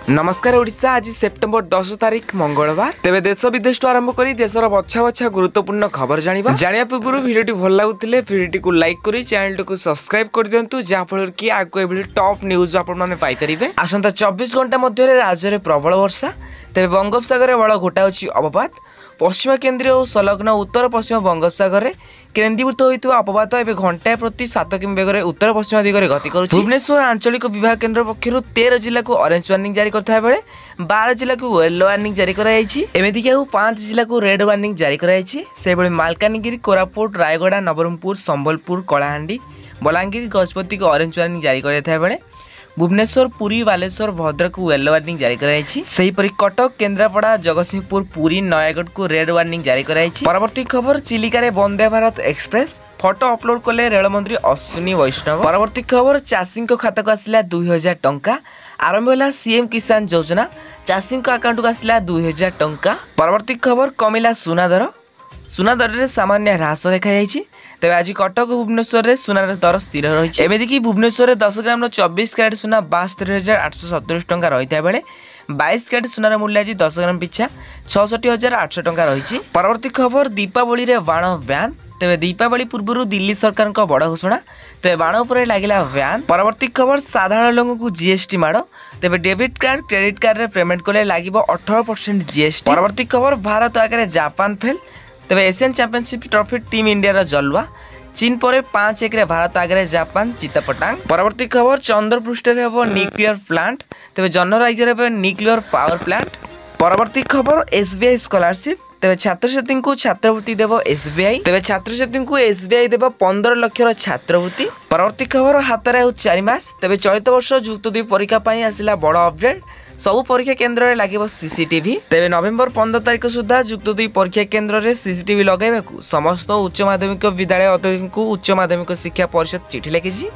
नमस्कार ओडिशा। आज सेप्टेम्बर 10 तारिख मंगलवार। तेरे देश विदेश आरंभ कर देशर बछा बछा गुरुत्वपूर्ण खबर जाना पूर्व भिडियो भल लगुले भिडियो को लाइक कर चैनल को सब्सक्राइब कर दिंतु जहाँफल कि आगे टॉप न्यूज आपरे। आसंता 24 घंटा मध्य राज्य में प्रबल वर्षा। तेरे बंगोपसागर बड़ घोटाऊँच अवपात। पश्चिम केन्द्रीय और संलग्न उत्तर पश्चिम बंगोपसागर में केन्द्रीभूत होता अपवात एवं घंटाए प्रति 7 किमी बेगर उत्तर पश्चिम दिगरे गति कर। भुवनेश्वर आंचलिक विभाग केन्द्र पक्षर 13 जिला को ऑरेंज वार्निंग जारी करता बेले 12 जिला को येलो वार्निंग जारी कराई। 5 जिला को रेड वार्निंग जारी कराई। मालकानगिरी, कोरापुट, रायगड़ा, नवरंगपुर, संबलपुर, कलाहांडी, बलांगीर, गजपति को ऑरेंज वार्निंग जारी करता बेले भुवनेश्वर, पुरी, बालेश्वर, भद्रक को येलो वार्निंग जारी कराई। कटक, केन्द्रापड़ा, जगतसिंहपुर, पुरी, नयागढ़ को रेड वार्निंग जारी कराई। परवर्ती खबर, चिलिका रे Vande Bharat express photo upload कले रेलमंत्री अश्विनी वैष्णव। परवर्ती खबर, चाषी खाता को आसला 2000 टंका। आरंभ होला सीएम किसान योजना, चाषी अकाउंट को आसला 2000 टंका। परवर्ती खबर, कमिला सुना दर रे सामान्य ह्रास देखा। तेज आज कटक भुवनेश्वर में सुनार दर स्थिर रही। एमतीक भुवनेश्वर में 10 ग्राम 24 क्यारेट सुना 72,870 टंका रही बेले 22 क्यारेट सुनार मूल्य आज 10 ग्राम पिछा 66,800 टंका रही। परवर्ती खबर, दीपावली रे बाण ब्यान। तेज दीपावली पूर्व दिल्ली सरकार बड़ घोषणा। तेज बाण उपर लगिला ब्यान। परवर्ती खबर, साधारण लोक को जीएसटी माड़। तेज डेबिट कार्ड, क्रेडिट कार्ड रे पेमेंट कले लगे 18% जीएसटी। परवर्ती खबर, भारत आगे जापान फेल। तेज Asian championship trophy team India जलवा। चीन पर 5-1 भारत आगे जापान चितापटांग। परवर्ती खबर, चंद्रपृष्ठ हम न्यूक्लियर प्लांट। तेज जनराइजर न्यूक्लियर पावर प्लांट। परवर्ती खबर, एसबीआई स्कॉलरशिप। तेज छात्रछात्री को छात्रवृत्ति देव एसबीआई। तेज छात्रछात्री को एसबीआई देव 15 लाख छात्रवृत्ति। परवर्ती खबर, हाथ 4 मास। तेज चलित वर्ष युक्त 2 परीक्षा आसला बड़ अपडेट। सबु परीक्षा केन्द्र में लगे सीसीटीवी। तेज नवेम्बर 15 तारिख सुधा युक्त 2 परीक्षा केन्द्र में सीसीटीवी लगाइबा समस्त उच्च माध्यमिक विद्यालय अधिकारी को उच्च माध्यमिक शिक्षा परिषद चिठी लिखी।